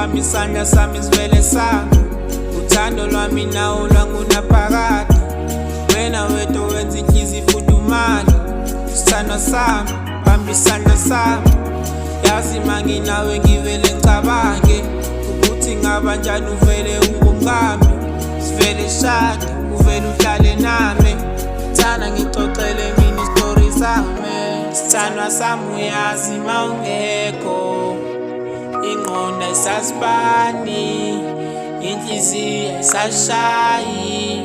bami isandla sami sivele sami. Uthando lwami nawo lwangunaphakade. Wena wedwa wenza inhliziyo ifudumale. Sithandwa sami, bamba isandla sami. Yazi manginawe ngivele ngicabange ukuthi ngaba njani uvele ungumngami. Sivele shade, uvele uhlale nami. Thana ngixoxele mina istory sami. Sithandwa sami uyazi mawungekho. Ingqondo ayisasibani, inhliziyo ayisashayi.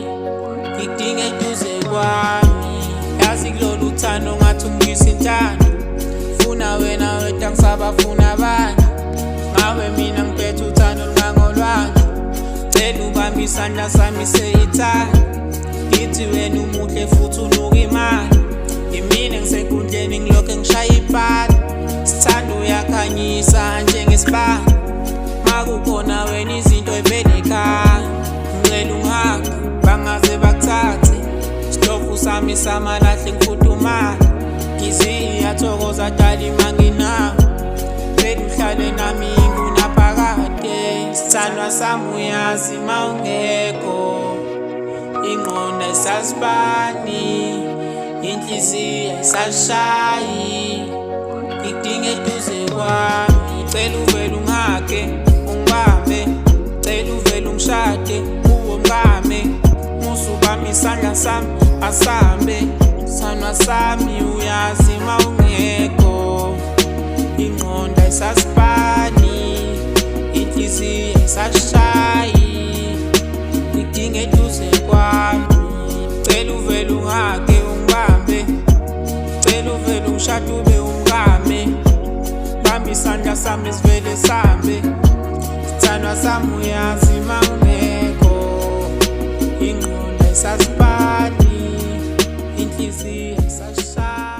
Ngikudinga eduze kwami. Yazi kulolu uthando ngathi ungiyisa intando. Funa wena wedwa ngisabafuna abanye. Ngawe mina ngiphethe uthando lungangolwami. Cela ubambe isandla sami seyithanda. Ngithi wena umuhle futhi unuka imali. Yimina ngisenkundleni ngilokhe ngishaya ipali. Sithando uyakhanyisa njengesibani. Makukhona wena izinto evele ekhaya. Ngicela ungihambe bangaze bakuthathe. Isitofu sami samalahle ngifudumala. Inhliziyo iyathokoza dali manginawe. Vele uhlale nami ngunaphakade. Sithandwa sami uyazi mawungekho. Ingqondo ayisasibani, inhliziyo ayisashayi. Ngikudinga eduze kwami. Cela uvele ungake ungibambe. Cela uvele ungishade uwe mngame. Musubami isandla sami asambe. Sithandwa sami uyazi mawungekho. Ingqondo ayisasibani, inhliziyo ayisashayi. Ngikudinga eduze kwami. Cela uvele ungake ungibambe. Cela uvele ungishade ube umngame. Bamba isandla sami sivele sambe. Sithandwa sami uyazi mawungekho. Ingqondo ayisasibani, inhliziyo ayisashayi.